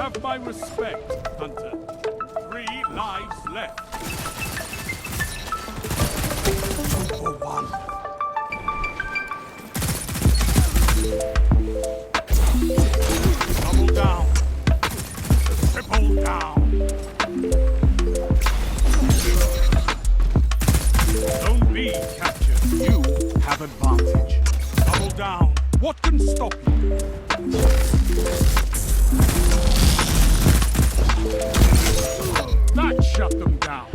have my respect, Hunter. 3 lives left. For one. Double down. Triple down. Zone B captured. You have advantage. Double down. What can stop you? That shut them down.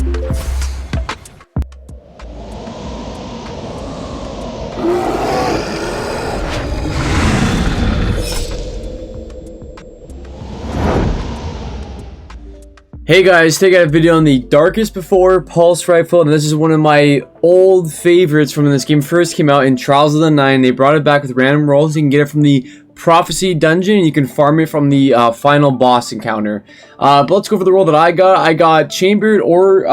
Hey guys, today I got a video on the Darkest Before Pulse Rifle, and this is one of my old favorites from when this game first came out in Trials of the Nine. They brought it back with random rolls. You can get it from the Prophecy Dungeon, and you can farm it from the final boss encounter. But let's go for the roll that I got. I got Chambered or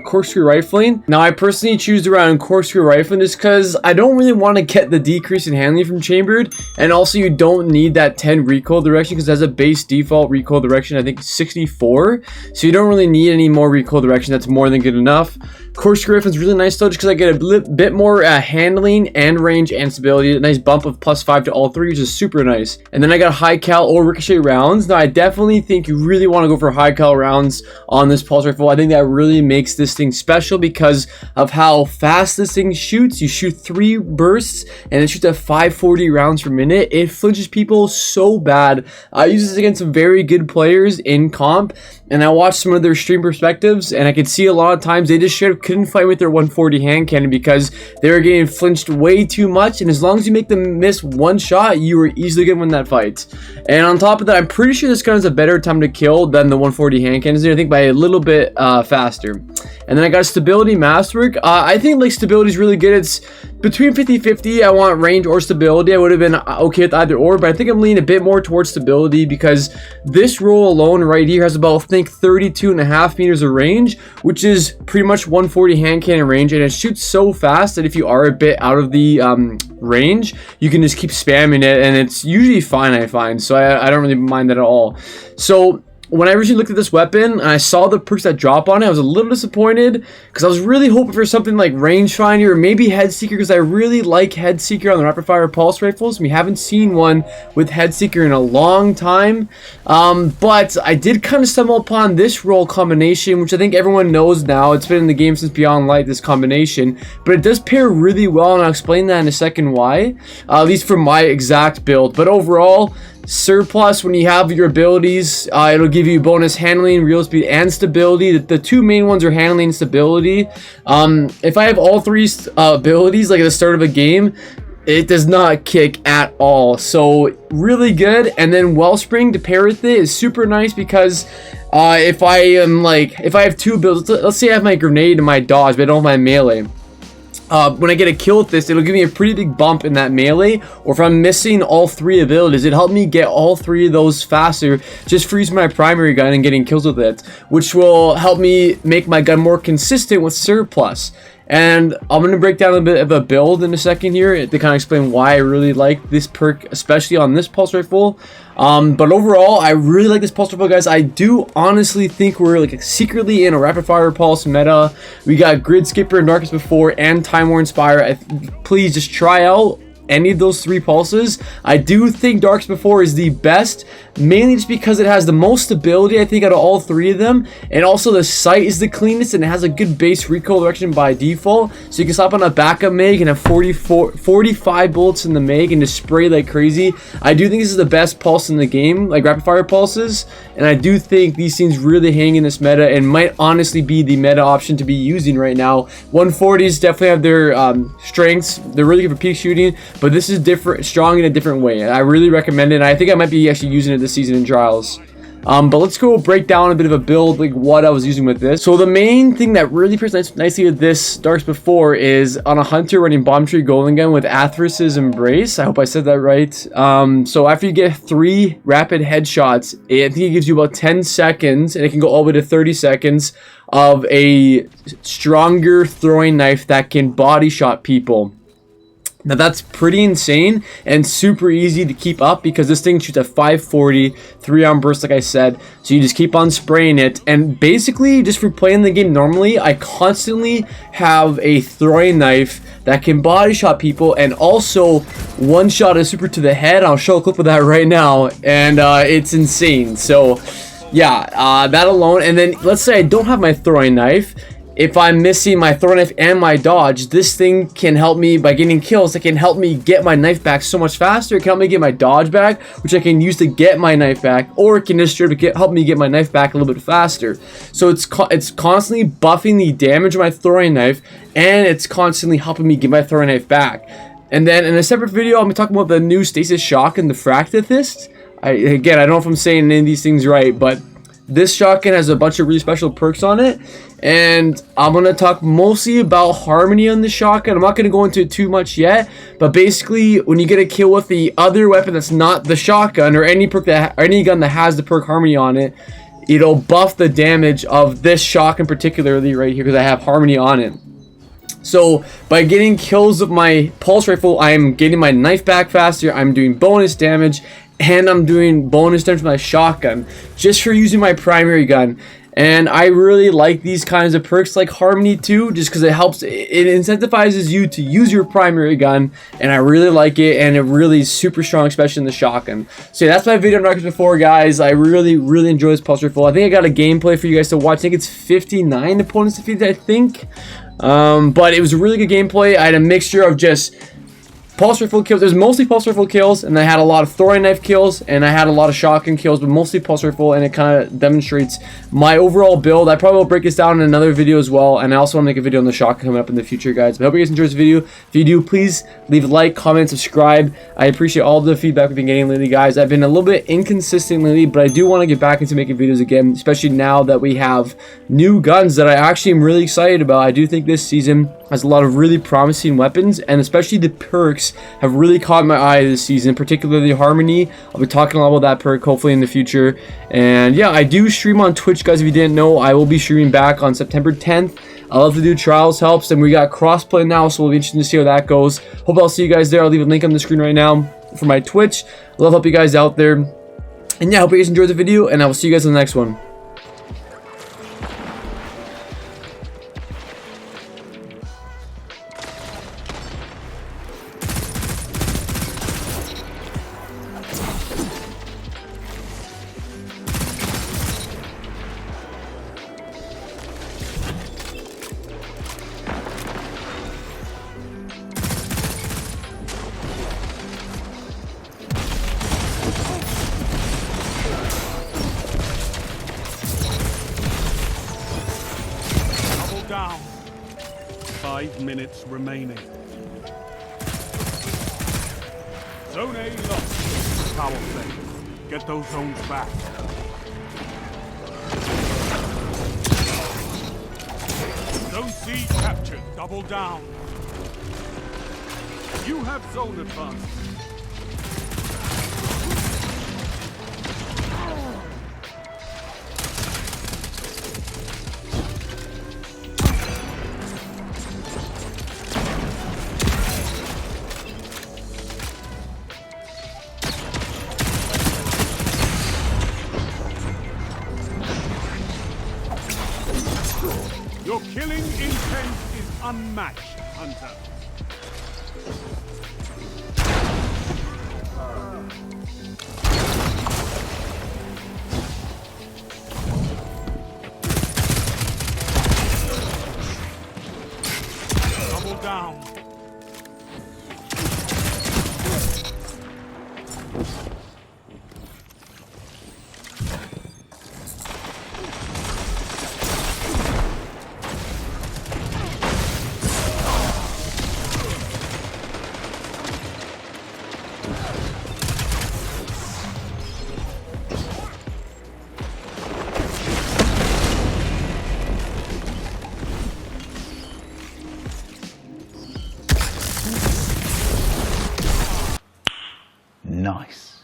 Corkscrew Rifling. Now I personally choose around Corkscrew Rifling just because I don't really want to get the decrease in handling from Chambered, and also you don't need that 10 recoil direction because it has a base default recoil direction, I think 64, so you don't really need any more recoil direction. That's more than good enough. Corkscrew Rifle is really nice though, just because I get a bit more handling and range and stability. A nice bump of +5 to all three, which is super nice. And then I got high cal or ricochet rounds. Now I definitely think you really want to go for high cal rounds on this pulse rifle. I think that really makes this thing special because of how fast this thing shoots. You shoot 3 bursts and it shoots at 540 rounds per minute. It flinches people so bad. I use this against some very good players in comp, and I watched some of their stream perspectives, and I could see a lot of times they just couldn't fight with their 140 hand cannon because they were getting flinched way too much, and as long as you make them miss one shot, you were easily going to win that fight. And on top of that, I'm pretty sure this gun is a better time to kill than the 140 hand cannons, I think by a little bit faster. And then I got Stability Masterwork. I think like stability is really good. It's between 50-50. I want range or stability. I would have been okay with either or, but I think I'm leaning a bit more towards stability because this roll alone right here has about, I think, 32.5 meters of range, which is pretty much 140 hand cannon range, and it shoots so fast that if you are a bit out of the range, you can just keep spamming it, and it's usually fine, I find. So I don't really mind that at all. So when I originally looked at this weapon and I saw the perks that drop on it, I was a little disappointed because I was really hoping for something like Rangefinder or maybe Headseeker, because I really like Headseeker on the rapid fire pulse rifles. We haven't seen one with Headseeker in a long time, but I did kind of stumble upon this roll combination, which I think everyone knows now. It's been in the game since Beyond Light, this combination, but it does pair really well, and I'll explain that in a second why, at least for my exact build. But overall, Surplus, when you have your abilities, it'll give you bonus handling, real speed, and stability. The two main ones are handling and stability. If I have all three abilities, like at the start of a game, it does not kick at all. So really good. And then Wellspring to pair with it is super nice because if I have two builds, let's say I have my grenade and my dodge, but I don't have my melee. When I get a kill with this, it'll give me a pretty big bump in that melee, or if I'm missing all 3 abilities, it helped me get all 3 of those faster, just for using my primary gun and getting kills with it, which will help me make my gun more consistent with Surplus. And I'm going to break down a bit of a build in a second here to kind of explain why I really like this perk, especially on this pulse rifle. But overall, I really like this pulse rifle, guys. I do honestly think we're like secretly in a rapid fire pulse meta. We got Grid Skipper, Darkest Before, and Time War Inspire. Please just try out any of those 3 pulses. I do think Darkest Before is the best, mainly just because it has the most stability, I think, out of all 3 of them, and also the sight is the cleanest, and it has a good base recoil direction by default, so you can slap on a backup mag and have 45 bullets in the mag and just spray like crazy. I do think this is the best pulse in the game, like rapid fire pulses, and I do think these things really hang in this meta and might honestly be the meta option to be using right now. 140s definitely have their strengths. They're really good for peak shooting, but this is different, strong in a different way. I really recommend it, and I think I might be actually using it this season in Trials. But let's go break down a bit of a build, like what I was using with this. So the main thing that really presents nicely with this Darkest Before is on a Hunter running Bomb Tree Golden Gun with Athrus's Embrace. I hope I said that right. So after you get 3 rapid headshots, I think it gives you about 10 seconds, and it can go all the way to 30 seconds of a stronger throwing knife that can body shot people. Now that's pretty insane and super easy to keep up because this thing shoots at 540, 3-round burst like I said. So you just keep on spraying it, and basically just for playing the game normally, I constantly have a throwing knife that can body shot people and also one shot a super to the head. I'll show a clip of that right now, and it's insane. So yeah, that alone. And then let's say I don't have my throwing knife. If I'm missing my throwing knife and my dodge, this thing can help me by getting kills. It can help me get my knife back so much faster. It can help me get my dodge back, which I can use to get my knife back, or it can just help me get my knife back a little bit faster. So it's constantly buffing the damage of my throwing knife, and it's constantly helping me get my throwing knife back. And then in a separate video, I'm gonna talk about the new Stasis Shotgun, the Fractithist. Again, I don't know if I'm saying any of these things right, but this shotgun has a bunch of really special perks on it, and I'm going to talk mostly about Harmony on the shotgun. I'm not going to go into it too much yet, but basically when you get a kill with the other weapon that's not the shotgun, or any perk or any gun that has the perk Harmony on it, it'll buff the damage of this shotgun particularly right here because I have Harmony on it. So by getting kills with my pulse rifle, I'm getting my knife back faster, I'm doing bonus damage, and I'm doing bonus damage with my shotgun just for using my primary gun. And I really like these kinds of perks like Harmony too, just because it incentivizes you to use your primary gun, and I really like it, and it really is super strong, especially in the shotgun. So yeah, that's my video on Darkest Before, guys. I really enjoy this pulse rifle. I think I got a gameplay for you guys to watch. I think it's 59 opponents defeated, I think. But it was a really good gameplay. I had a mixture of just pulse rifle kills. There's mostly pulse rifle kills, and I had a lot of throwing knife kills, and I had a lot of shotgun kills, but mostly pulse rifle, and it kind of demonstrates my overall build. I probably will break this down in another video as well, and I also want to make a video on the shotgun coming up in the future, guys. But I hope you guys enjoyed this video. If you do, please leave a like, comment, subscribe. I appreciate all the feedback we've been getting lately, guys. I've been a little bit inconsistent lately, but I do want to get back into making videos again, especially now that we have new guns that I actually am really excited about. I do think this season has a lot of really promising weapons, and especially the perks have really caught my eye this season, particularly Harmony. I'll be talking a lot about that perk hopefully in the future. And yeah, I do stream on Twitch, guys. If you didn't know, I will be streaming back on September 10th. I love to do trials helps, and we got crossplay now, so we'll be interested to see how that goes. Hope I'll see you guys there. I'll leave a link on the screen right now for my Twitch. I love help you guys out there. And yeah, hope you guys enjoyed the video, and I will see you guys in the next one. Down. 5 minutes remaining. Zone A lost. Tower play. Get those zones back. Zone C captured. Double down. You have zone advantage. Your killing intent is unmatched, Hunter. Double down. Nice.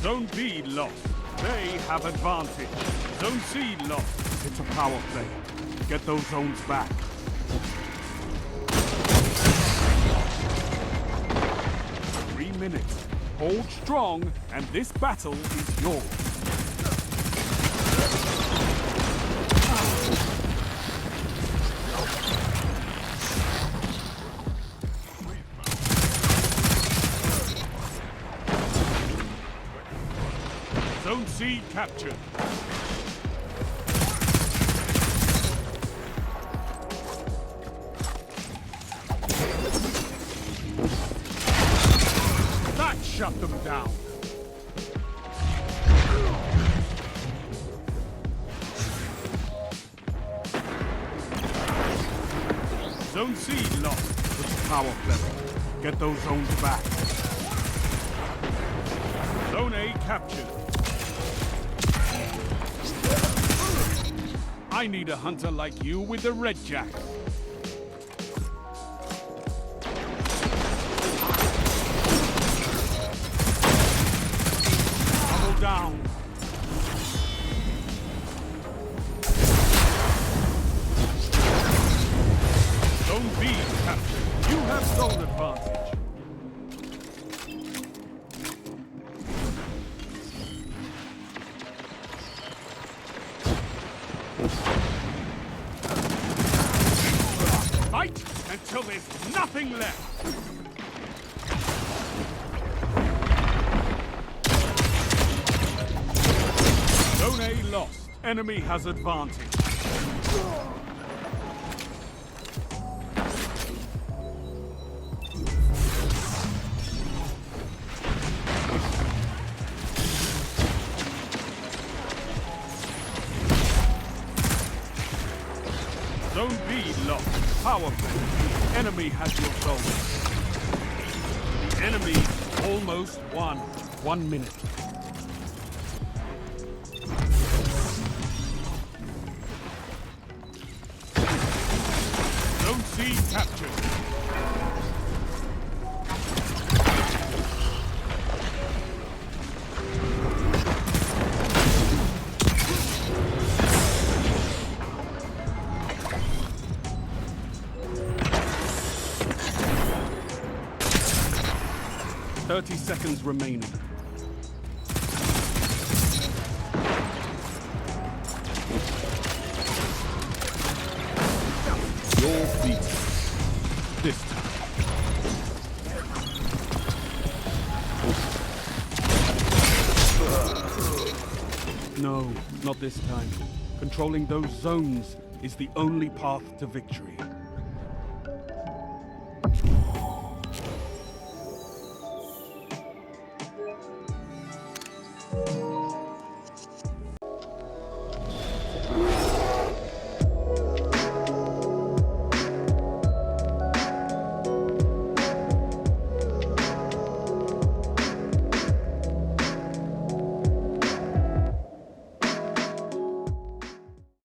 Zone B lost. They have advantage. Zone C lost. It's a power play. Get those zones back. Three minutes. Hold strong, and this battle is yours. Zone C captured. That shut them down. Zone C lost. It's a power play. Get those zones back. Zone A captured. I need a hunter like you with the red jack. Double down. Zone B captured. You have zone advantage. Fight until there's nothing left. Zone A lost. Enemy has advantage. Zone B lost. Power play. Enemy has your zone. The enemy almost won. 1 minute. Zone C captured. Thirty seconds remaining. You're beaten. This time. No, not this time. Controlling those zones is the only path to victory.